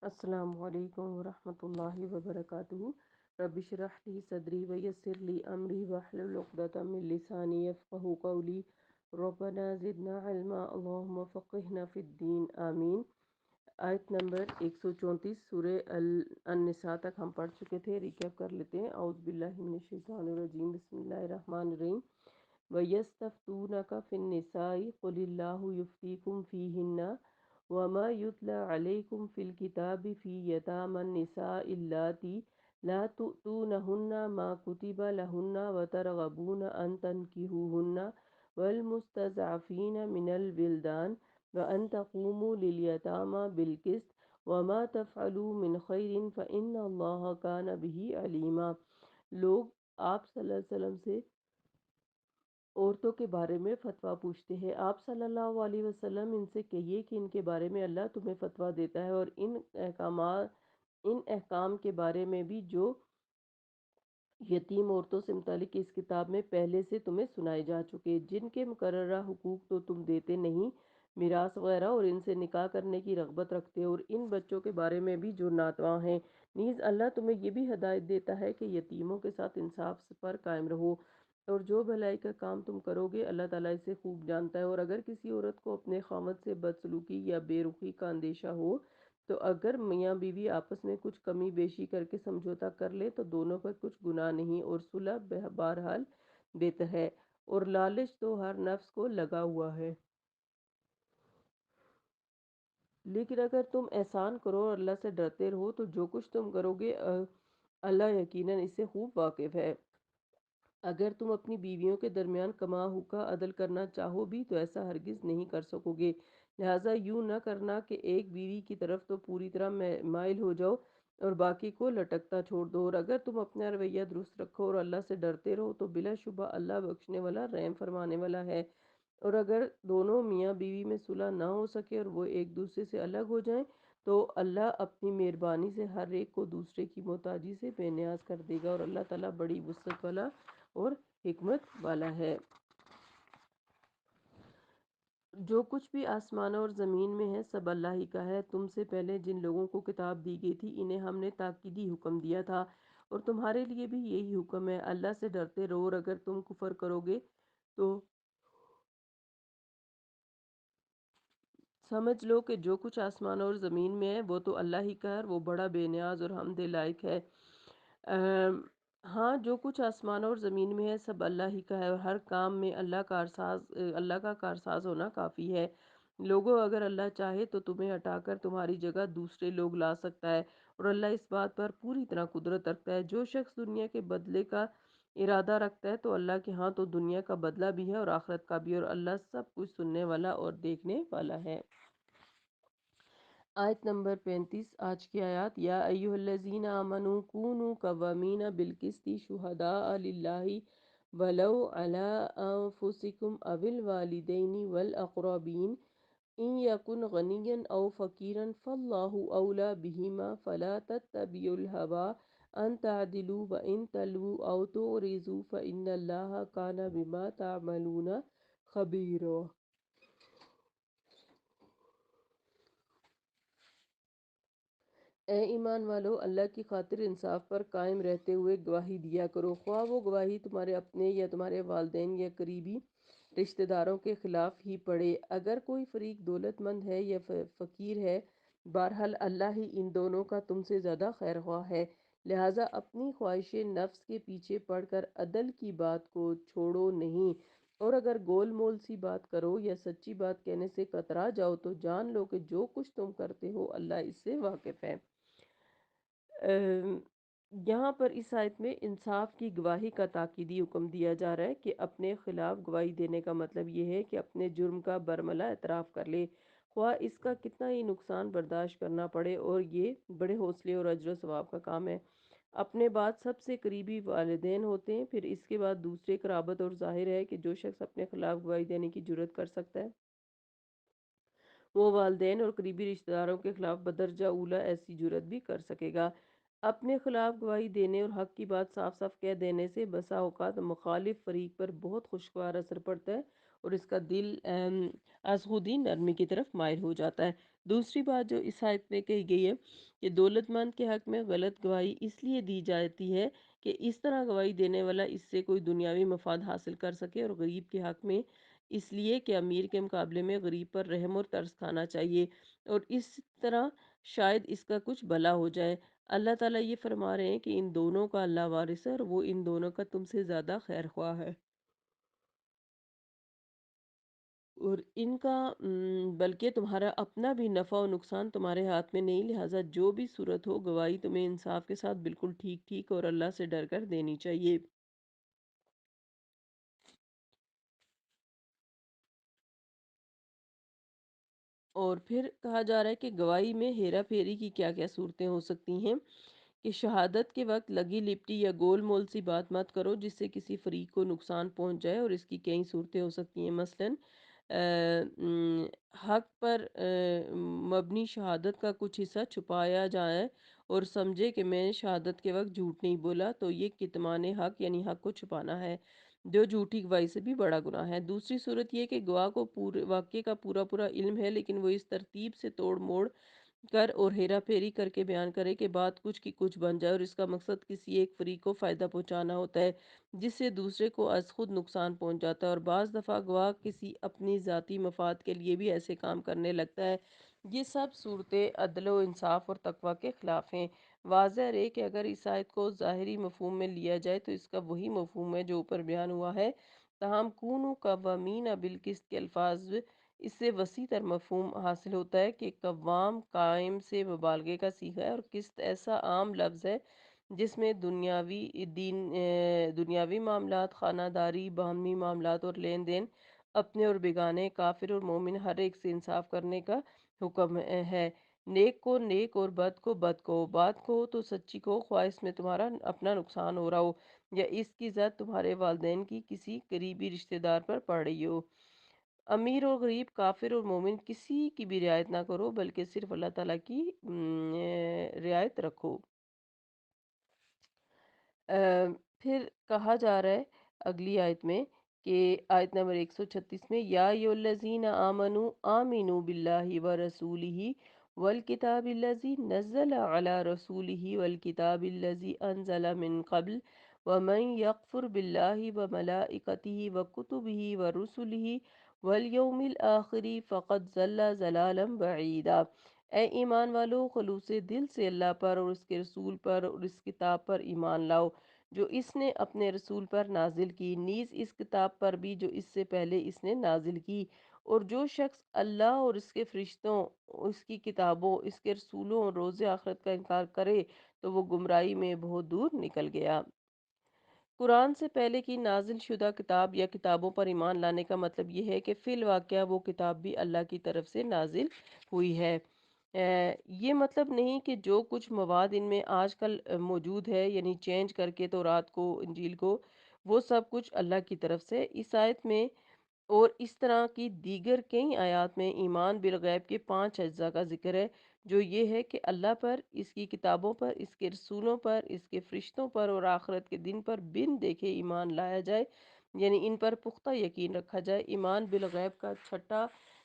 السلام علیکم ورحمۃ اللہ وبرکاتہ۔ رب اشرح لی صدری ویسر لی امری واحلل عقدۃ من لسانی یفقہوا قولی۔ ربنا زدنا علما اللہم فقہنا فی الدین آمین۔ آیت نمبر 134 سورہ النساء تک ہم پڑھ چکے تھے، ریکیپ کر لیتے ہیں۔ اعوذ باللہ من الشیطان الرجیم، بسم اللہ الرحمن الرحیم۔ وَيَسْتَفْتُونَكَ فِي النِّسَاءِ قُلِ اللَّهُ يُفْتِيكُمْ فِيهِنَّ وَمَا يُتْلَى عَلَيْكُمْ فِي الْكِتَابِ فِي يَتَامَى النِّسَاءِ اللَّاتِي لَا تُؤْتُونَهُنَّ مَا كُتِبَ لَهُنَّ وَتَرْغَبُونَ أَن تَنكِحُوهُنَّ وَالْمُسْتَضْعَفِينَ مِنَ الْوِلْدَانِ وَأَن تَقُومُوا لِلْيَتَامَى بِالْقِسْطِ وَمَا تَفْعَلُوا مِنْ خَيْرٍ فَإِنَّ اللَّهَ كَانَ بِهِ عَلِيمًا۔ لوگ آپ صلی اللہ علیہ وسلم سے عورتوں کے بارے میں فتویٰ پوچھتے ہیں۔ آپ صلی اللہ علیہ وسلم ان سے کہیے کہ ان کے بارے میں اللہ تمہیں فتویٰ دیتا ہے، اور ان احکام کے بارے میں بھی جو یتیم عورتوں سے متعلق اس کتاب میں پہلے سے تمہیں سنائے جا چکے، جن کے مقررہ حقوق تو تم دیتے نہیں، میراث وغیرہ، اور ان سے نکاح کرنے کی رغبت رکھتے ہو، اور ان بچوں کے بارے میں بھی جو ناتواں ہیں۔ نیز اللہ تمہیں یہ بھی ہدایت دیتا ہے کہ یتیموں کے ساتھ انصاف پر قائم رہو، اور جو بھلائی کا کام تم کرو گے اللہ تعالیٰ اسے خوب جانتا ہے۔ اور اگر کسی عورت کو اپنے خاوند سے بدسلوکی یا بے رخی کا اندیشہ ہو، تو اگر میاں بیوی آپس میں کچھ کمی بیشی کر کے سمجھوتا کر لے تو دونوں پر کچھ گناہ نہیں، اور صلح بہرحال بہتر ہے، اور لالچ تو ہر نفس کو لگا ہوا ہے۔ لیکن اگر تم احسان کرو اور اللہ سے ڈرتے رہو تو جو کچھ تم کرو گے اللہ یقیناً اس سے خوب واقف ہے۔ اگر تم اپنی بیویوں کے درمیان کما حقوق عدل کرنا چاہو بھی تو ایسا ہرگز نہیں کر سکو گے، لہٰذا یوں نہ کرنا کہ ایک بیوی کی طرف تو پوری طرح مائل ہو جاؤ اور باقی کو لٹکتا چھوڑ دو، اور اگر تم اپنا رویہ درست رکھو اور اللہ سے ڈرتے رہو تو بلا شبہ اللہ بخشنے والا رحم فرمانے والا ہے۔ اور اگر دونوں میاں بیوی میں صلح نہ ہو سکے اور وہ ایک دوسرے سے الگ ہو جائیں تو اللہ اپنی مہربانی سے ہر ایک کو دوسرے کی محتاجی سے بے نیاز کر دے گا، اور اللہ تعالیٰ بڑی وسعت والا اور حکمت والا ہے۔ جو کچھ بھی آسمانوں اور زمین میں ہے سب اللہ ہی کا ہے۔ تم سے پہلے جن لوگوں کو کتاب دی گئی تھی انہیں ہم نے تاکیدی حکم دیا تھا، اور تمہارے لیے بھی یہی حکم ہے، اللہ سے ڈرتے رہو، اور اگر تم کفر کرو گے تو سمجھ لو کہ جو کچھ آسمان اور زمین میں ہے وہ تو اللہ ہی کا ہے، اور وہ بڑا بے نیاز اور حمد لائق ہے۔ ہاں، جو کچھ آسمان اور زمین میں ہے سب اللہ ہی کا ہے، اور ہر کام میں اللہ کا کارساز ہونا کافی ہے۔ لوگوں، اگر اللہ چاہے تو تمہیں ہٹا کر تمہاری جگہ دوسرے لوگ لا سکتا ہے، اور اللہ اس بات پر پوری طرح قدرت رکھتا ہے۔ جو شخص دنیا کے بدلے کا ارادہ رکھتا ہے تو اللہ کے ہاں تو دنیا کا بدلہ بھی ہے اور آخرت کا بھی، اور اللہ سب کچھ سننے والا اور دیکھنے والا ہے۔ آیت نمبر 35 آج کی آیات۔ یا ایہا الذین آمنوا کونوا قوامین بالقسط شہداء للہ ولو علی انفسکم او الوالدین والاقربین ان یکن غنیا او فقیرا فاللہ اولی بہما فلا تتبعوا الہوی ان تعدلوا وان تلووا او تعرضوا فان اللہ کان بما تعملون خبیرا۔ اے ایمان والو، اللہ کی خاطر انصاف پر قائم رہتے ہوئے گواہی دیا کرو، خواہ وہ گواہی تمہارے اپنے یا تمہارے والدین یا قریبی رشتہ داروں کے خلاف ہی پڑے، اگر کوئی فریق دولت مند ہے یا فقیر ہے، بہرحال اللہ ہی ان دونوں کا تم سے زیادہ خیر خواہ ہے، لہٰذا اپنی خواہش نفس کے پیچھے پڑ کر عدل کی بات کو چھوڑو نہیں، اور اگر گول مول سی بات کرو یا سچی بات کہنے سے کترا جاؤ تو جان لو کہ جو کچھ تم کرتے ہو اللہ اس سے واقف ہے۔ یہاں پر اس آیت میں انصاف کی گواہی کا تاکیدی حکم دیا جا رہا ہے کہ اپنے خلاف گواہی دینے کا مطلب یہ ہے کہ اپنے جرم کا برملا اعتراف کر لے، خواہ اس کا کتنا ہی نقصان برداشت کرنا پڑے، اور یہ بڑے حوصلے اور اجر و ثواب کا کام ہے۔ اپنے بعد سب سے قریبی والدین ہوتے ہیں، پھر اس کے بعد دوسرے قرابت، اور ظاہر ہے کہ جو شخص اپنے خلاف گواہی دینے کی جرات کر سکتا ہے وہ والدین اور قریبی رشتہ داروں کے خلاف بدرجہ اولی ایسی جرات بھی کر سکے گا۔ اپنے خلاف گواہی دینے اور حق کی بات صاف صاف کہہ دینے سے بسا اوقات مخالف فریق پر بہت خوشگوار اثر پڑتا ہے، اور اس کا دل از خود ہی نرمی کی طرف مائل ہو جاتا ہے۔ دوسری بات جو اس آیت میں کہی گئی ہے کہ دولت مند کے حق میں غلط گواہی اس لیے دی جاتی ہے کہ اس طرح گواہی دینے والا اس سے کوئی دنیاوی مفاد حاصل کر سکے، اور غریب کے حق میں اس لیے کہ امیر کے مقابلے میں غریب پر رحم اور ترس کھانا چاہیے، اور اس طرح شاید اس کا کچھ بھلا ہو جائے۔ اللہ تعالیٰ یہ فرما رہے ہیں کہ ان دونوں کا اللہ وارث ہے، اور وہ ان دونوں کا تم سے زیادہ خیر خواہ ہے، اور ان کا بلکہ تمہارا اپنا بھی نفع و نقصان تمہارے ہاتھ میں نہیں، لہٰذا جو بھی صورت ہو گواہی تمہیں انصاف کے ساتھ بالکل ٹھیک ٹھیک اور اللہ سے ڈر کر دینی چاہیے۔ اور پھر کہا جا رہا ہے کہ گواہی میں ہیرا پھیری کی کیا کیا صورتیں ہو سکتی ہیں، کہ شہادت کے وقت لگی لپٹی یا گول مول سی بات مت کرو جس سے کسی فریق کو نقصان پہنچ جائے، اور اس کی کئی صورتیں ہو سکتی ہیں، مثلاً حق پر مبنی شہادت کا کچھ حصہ چھپایا جائے اور سمجھے کہ میں نے شہادت کے وقت جھوٹ نہیں بولا، تو یہ کتمان حق یعنی حق کو چھپانا ہے، جو جھوٹی گواہی سے بھی بڑا گناہ ہے۔ دوسری صورت یہ کہ گواہ کو پورے واقعے کا پورا پورا علم ہے، لیکن وہ اس ترتیب سے توڑ موڑ کر اور ہیرا پھیری کر کے بیان کرے کہ بات کچھ کی کچھ بن جائے، اور اس کا مقصد کسی ایک فریق کو فائدہ پہنچانا ہوتا ہے جس سے دوسرے کو از خود نقصان پہنچ جاتا ہے، اور بعض دفعہ گواہ کسی اپنی ذاتی مفاد کے لیے بھی ایسے کام کرنے لگتا ہے۔ یہ سب صورتیں عدل و انصاف اور تقوی کے خلاف ہیں۔ واضح رہے کہ اگر اس آیت کو ظاہری مفہوم میں لیا جائے تو اس کا وہی مفہوم ہے جو اوپر بیان ہوا ہے، تاہم کونوا قوامین بالقسط کے الفاظ اس سے وسیع تر مفہوم حاصل ہوتا ہے کہ قوام قائم سے مبالغے کا صیغہ ہے، اور قسط ایسا عام لفظ ہے جس میں دنیاوی معاملات، خانہ داری، باہمی معاملات اور لین دین، اپنے اور بیگانے، کافر اور مومن، ہر ایک سے انصاف کرنے کا حکم ہے۔ نیک کو نیک اور بد کو بد کہو، بات کہو تو سچی کہو، خواہ اس میں تمہارا اپنا نقصان ہو رہا ہو یا اس کی زد تمہارے والدین کی کسی قریبی رشتہ دار پر پڑ رہی ہو۔ امیر اور غریب، کافر اور مومن، کسی کی بھی رعایت نہ کرو بلکہ صرف اللہ تعالیٰ کی رعایت رکھو۔ پھر کہا جا رہا ہے اگلی آیت میں کہ آیت نمبر 136 میں یا ایھا الذین آمنوا آمنوا باللہ ورسولہ والکتاب الذی نزل علی رسولہ والکتاب الذی انزل من قبل ومن یکفر باللہ وملائکتہ وکتبہ ورسلہ والیوم الآخر فقد ضل ضلالا بعیدا۔ اے ایمان والو، خلوص دل سے اللہ پر اور اس کے رسول پر اور اس کتاب پر ایمان لاؤ جو اس نے اپنے رسول پر نازل کی، نیز اس کتاب پر بھی جو اس سے پہلے اس نے نازل کی، اور جو شخص اللہ اور اس کے فرشتوں، اس کی کتابوں، اس کے رسولوں اور روز آخرت کا انکار کرے تو وہ گمراہی میں بہت دور نکل گیا۔ قرآن سے پہلے کی نازل شدہ کتاب یا کتابوں پر ایمان لانے کا مطلب یہ ہے کہ فی الواقعہ وہ کتاب بھی اللہ کی طرف سے نازل ہوئی ہے۔ یہ مطلب نہیں کہ جو کچھ مواد ان میں آج کل موجود ہے، یعنی چینج کر کے تورات کو، انجیل کو، وہ سب کچھ اللہ کی طرف سے۔ اس آیت میں اور اس طرح کی دیگر کئی آیات میں ایمان بالغیب کے 5 اجزاء کا ذکر ہے، جو یہ ہے کہ اللہ پر، اس کی کتابوں پر، اس کے رسولوں پر، اس کے فرشتوں پر اور آخرت کے دن پر بن دیکھے ایمان لایا جائے، یعنی ان پر پختہ یقین رکھا جائے۔ ایمان بالغیب کا چھٹا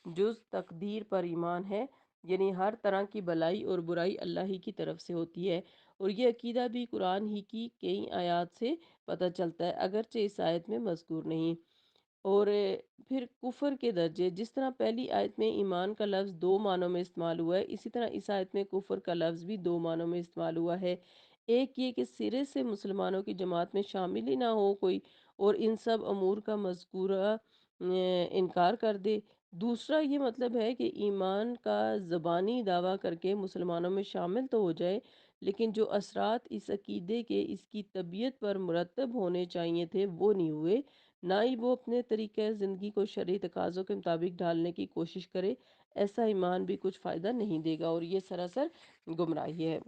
جز تقدیر پر ایمان ہے، یعنی ہر طرح کی بلائی اور برائی اللہ ہی کی طرف سے ہوتی ہے، اور یہ عقیدہ بھی قرآن ہی کی کئی آیات سے پتہ چلتا ہے، اگرچہ اس آیت میں مذکور نہیں۔ اور پھر کفر کے درجے، جس طرح پہلی آیت میں ایمان کا لفظ 2 معنوں میں استعمال ہوا ہے، اسی طرح اس آیت میں کفر کا لفظ بھی 2 معنوں میں استعمال ہوا ہے۔ ایک یہ کہ سرے سے مسلمانوں کی جماعت میں شامل ہی نہ ہو کوئی، اور ان سب امور کا مذکورہ انکار کر دے۔ دوسرا یہ مطلب ہے کہ ایمان کا زبانی دعویٰ کر کے مسلمانوں میں شامل تو ہو جائے، لیکن جو اثرات اس عقیدے کے اس کی طبیعت پر مرتب ہونے چاہیے تھے وہ نہیں ہوئے، نہ ہی وہ اپنے طریقہ زندگی کو شرعی تقاضوں کے مطابق ڈھالنے کی کوشش کرے۔ ایسا ایمان بھی کچھ فائدہ نہیں دے گا، اور یہ سراسر گمراہی ہے۔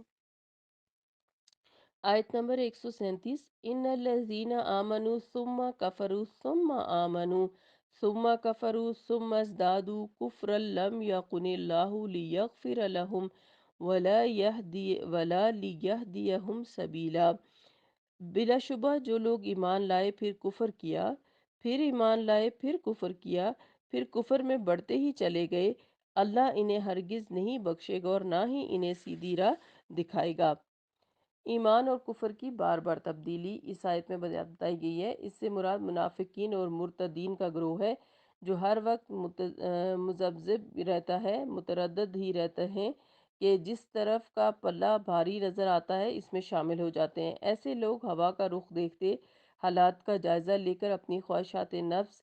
آیت نمبر 137، ان الذین آمنوا ثم کفروا ثم آمنوا ثم کفروا ثم ازدادوا کفرا لم یکن اللہ لیغفر لهم ولا لیہدیہم سبیلا۔ بلا شبہ جو لوگ ایمان لائے پھر کفر کیا، پھر ایمان لائے پھر کفر کیا، پھر کفر میں بڑھتے ہی چلے گئے، اللہ انہیں ہرگز نہیں بخشے گا اور نہ ہی انہیں سیدھی راہ دکھائے گا۔ ایمان اور کفر کی بار بار تبدیلی اس آیت میں بتائی گئی ہے۔ اس سے مراد منافقین اور مرتدین کا گروہ ہے جو ہر وقت مذبذب رہتا ہے، متردد ہی رہتے ہیں کہ جس طرف کا پلہ بھاری نظر آتا ہے اس میں شامل ہو جاتے ہیں۔ ایسے لوگ ہوا کا رخ دیکھتے، حالات کا جائزہ لے کر اپنی خواہشات نفس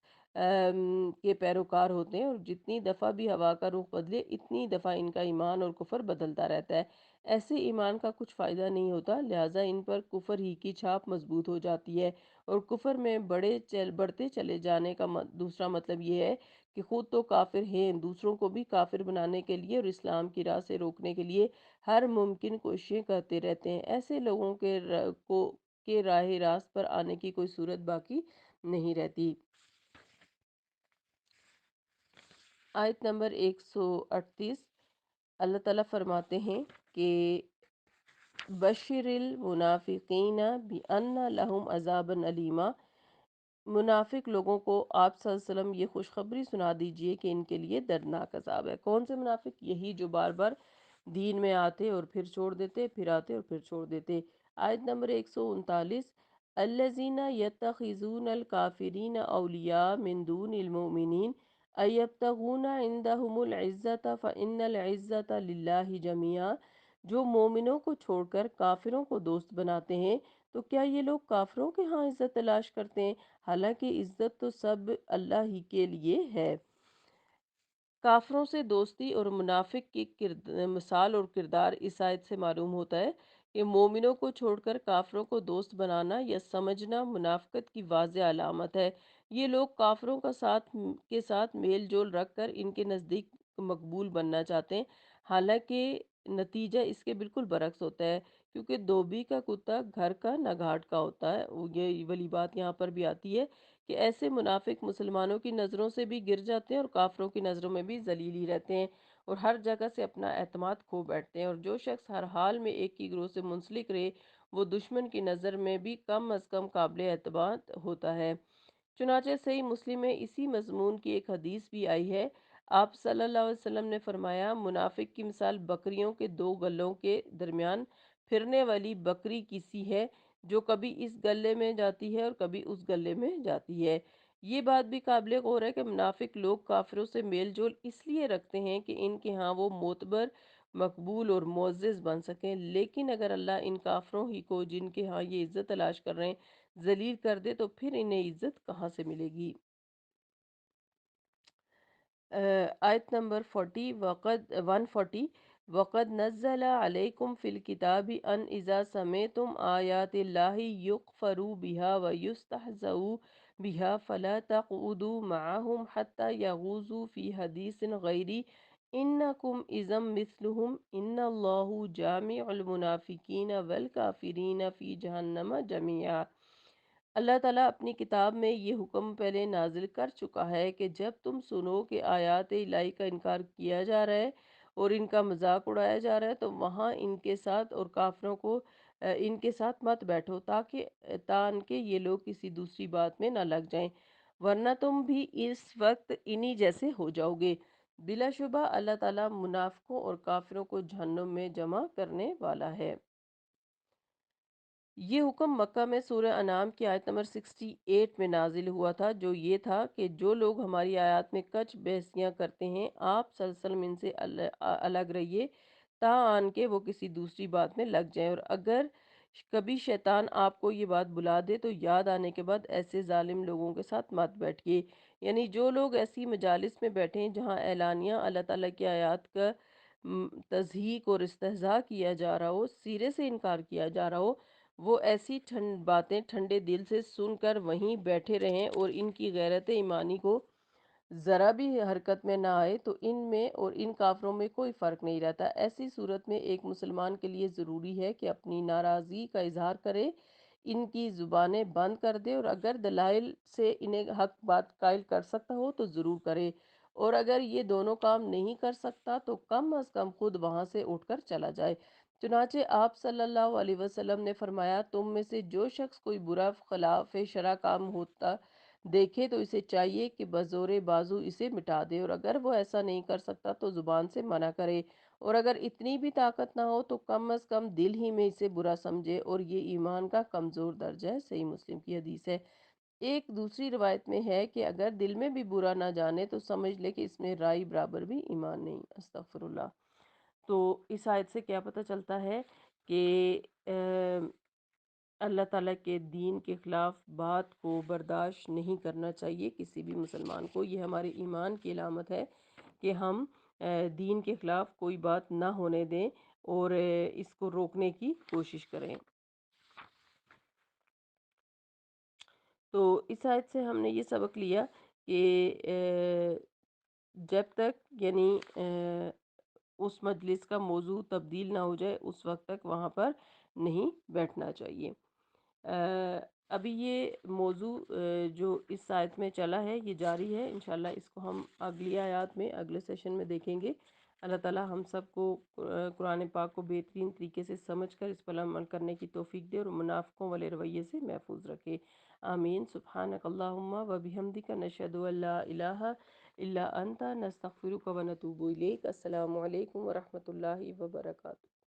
کے پیروکار ہوتے ہیں، اور جتنی دفعہ بھی ہوا کا رخ بدلے اتنی دفعہ ان کا ایمان اور کفر بدلتا رہتا ہے۔ ایسے ایمان کا کچھ فائدہ نہیں ہوتا، لہٰذا ان پر کفر ہی کی چھاپ مضبوط ہو جاتی ہے، اور کفر میں بڑھتے چلے جانے کا دوسرا مطلب یہ ہے کہ خود تو کافر ہیں، دوسروں کو بھی کافر بنانے کے لیے اور اسلام کی راہ سے روکنے کے لیے ہر ممکن کوششیں کرتے رہتے ہیں۔ ایسے لوگوں کے راہ راست پر آنے کی کوئی صورت باقی نہیں رہتی۔ آیت نمبر 138، اللہ تعالیٰ فرماتے ہیں کہ بشر المنافقین بأن لہم عذابا علیما، منافق لوگوں کو آپ صلی اللہ علیہ وسلم یہ خوشخبری سنا دیجئے کہ ان کے لیے دردناک عذاب ہے۔ کون سے منافق؟ یہی جو بار بار دین میں آتے اور پھر چھوڑ دیتے، پھر آتے اور پھر چھوڑ دیتے۔ آیت نمبر 139، الذین یتخذون الکافرین اولیاء من دون المؤمنین ایبتغون عندہم العزت فإن العزت للہ جميعا، جو مومنوں کو چھوڑ کر کافروں کو دوست بناتے ہیں تو کیا یہ لوگ کافروں کے ہاں عزت تلاش کرتے ہیں؟ حالانکہ عزت تو سب اللہ ہی کے لیے ہے۔ کافروں سے دوستی اور منافق کی مثال اور کردار اس آیت سے معلوم ہوتا ہے کہ مومنوں کو چھوڑ کر کافروں کو دوست بنانا یا سمجھنا منافقت کی واضح علامت ہے۔ یہ لوگ کافروں کے ساتھ میل جول رکھ کر ان کے نزدیک مقبول بننا چاہتے ہیں، حالانکہ نتیجہ اس کے بالکل برعکس ہوتا ہے، کیونکہ دھوبی کا کتا گھر کا نہ گھاٹ کا ہوتا ہے۔ یہ والی بات یہاں پر بھی آتی ہے کہ ایسے منافق مسلمانوں کی نظروں سے بھی گر جاتے ہیں اور کافروں کی نظروں میں بھی ذلیل ہی رہتے ہیں، اور ہر جگہ سے اپنا اعتماد کھو بیٹھتے ہیں، اور جو شخص ہر حال میں ایک ہی گروہ سے منسلک رہے وہ دشمن کی نظر میں بھی کم از کم قابل اعتماد ہوتا ہے۔ چنانچہ صحیح مسلم میں اسی مضمون کی ایک حدیث بھی آئی ہے۔ آپ صلی اللہ علیہ وسلم نے فرمایا، منافق کی مثال بکریوں کے دو گلوں کے درمیان پھرنے والی بکری کی سی ہے، جو کبھی اس گلے میں جاتی ہے اور کبھی اس گلے میں جاتی ہے۔ یہ بات بھی قابل غور ہے کہ منافق لوگ کافروں سے میل جول اس لیے رکھتے ہیں کہ ان کے ہاں وہ معتبر، مقبول اور معزز بن سکیں، لیکن اگر اللہ ان کافروں ہی کو جن کے ہاں یہ عزت تلاش کر رہے ہیں ذلیل کر دے تو پھر انہیں عزت کہاں سے ملے گی؟ آیت نمبر 140، وَقَدْ نَزَّلَ عَلَيْكُمْ فِي الْكِتَابِ أَنْ إِذَا سَمِعْتُمْ آيَاتِ اللَّهِ يُكْفَرُ بِهَا وَيُسْتَهْزَأُ بِهَا فَلَا تَقْعُدُوا مَعَهُمْ حَتَّى يَخُوضُوا فِي حَدِيثٍ غَيْرِهِ إِنَّكُمْ إِذًا مِثْلُهُمْ إِنَّ اللَّهَ جَامِعُ الْمُنَافِقِينَ وَالْكَافِرِينَ فِي جَهَنَّمَ جَمِيعًا۔ اللہ تعالیٰ اپنی کتاب میں یہ حکم پہلے نازل کر چکا ہے کہ جب تم سنو کہ آیات الہی کا انکار کیا جا رہا ہے اور ان کا مذاق اڑایا جا رہا ہے تو وہاں ان کے ساتھ اور کافروں کو ان کے ساتھ مت بیٹھو، تاکہ یہ لوگ کسی دوسری بات میں نہ لگ جائیں، ورنہ تم بھی اس وقت انہی جیسے ہو جاؤ گے۔ بلا شبہ اللہ تعالیٰ منافقوں اور کافروں کو جہنم میں جمع کرنے والا ہے۔ یہ حکم مکہ میں سورہ انعام کی آیت نمبر 68 میں نازل ہوا تھا، جو یہ تھا کہ جو لوگ ہماری آیات میں کچھ بحثیاں کرتے ہیں آپ صلی اللہ علیہ وسلم ان سے الگ رہیے تا آن کے وہ کسی دوسری بات میں لگ جائیں، اور اگر کبھی شیطان آپ کو یہ بات بلا دے تو یاد آنے کے بعد ایسے ظالم لوگوں کے ساتھ مت بیٹھیے۔ یعنی جو لوگ ایسی مجالس میں بیٹھیں جہاں اعلانیہ اللہ تعالیٰ کی آیات کا تضحیق اور استہزاء کیا جا رہا ہو، سرے سے انکار کیا جا رہا ہو، وہ ایسی باتیں ٹھنڈے دل سے سن کر وہیں بیٹھے رہیں، اور ان کی غیرت ایمانی کو ذرا بھی حرکت میں نہ آئے تو ان میں اور ان کافروں میں کوئی فرق نہیں رہتا۔ ایسی صورت میں ایک مسلمان کے لیے ضروری ہے کہ اپنی ناراضگی کا اظہار کرے، ان کی زبانیں بند کر دے، اور اگر دلائل سے انہیں حق بات قائل کر سکتا ہو تو ضرور کرے، اور اگر یہ دونوں کام نہیں کر سکتا تو کم از کم خود وہاں سے اٹھ کر چلا جائے۔ چنانچہ آپ صلی اللہ علیہ وسلم نے فرمایا، تم میں سے جو شخص کوئی برا خلاف شرع کام ہوتا دیکھے تو اسے چاہیے کہ بزور بازو اسے مٹا دے، اور اگر وہ ایسا نہیں کر سکتا تو زبان سے منع کرے، اور اگر اتنی بھی طاقت نہ ہو تو کم از کم دل ہی میں اسے برا سمجھے، اور یہ ایمان کا کمزور درجہ ہے۔ صحیح مسلم کی حدیث ہے۔ ایک دوسری روایت میں ہے کہ اگر دل میں بھی برا نہ جانے تو سمجھ لے کہ اس میں رائی برابر بھی ایمان نہیں۔ استغفر اللہ۔ تو اس آیت سے کیا پتہ چلتا ہے کہ اللہ تعالیٰ کے دین کے خلاف بات کو برداشت نہیں کرنا چاہیے کسی بھی مسلمان کو۔ یہ ہمارے ایمان کی علامت ہے کہ ہم دین کے خلاف کوئی بات نہ ہونے دیں اور اس کو روکنے کی کوشش کریں۔ تو اس آیت سے ہم نے یہ سبق لیا کہ جب تک یعنی اس مجلس کا موضوع تبدیل نہ ہو جائے اس وقت تک وہاں پر نہیں بیٹھنا چاہیے۔ ابھی یہ موضوع جو اس آیت میں چلا ہے یہ جاری ہے، انشاءاللہ اس کو ہم اگلی آیات میں اگلے سیشن میں دیکھیں گے۔ اللہ تعالیٰ ہم سب کو قرآن پاک کو بہترین طریقے سے سمجھ کر اس پر عمل کرنے کی توفیق دے اور منافقوں والے رویے سے محفوظ رکھے۔ آمین۔ سبحانک اللہم و بحمدک نشہد ان لا الہ الا انت نستغفرک و نتوب الیک۔ السلام علیکم ورحمۃ اللہ وبرکاتہ۔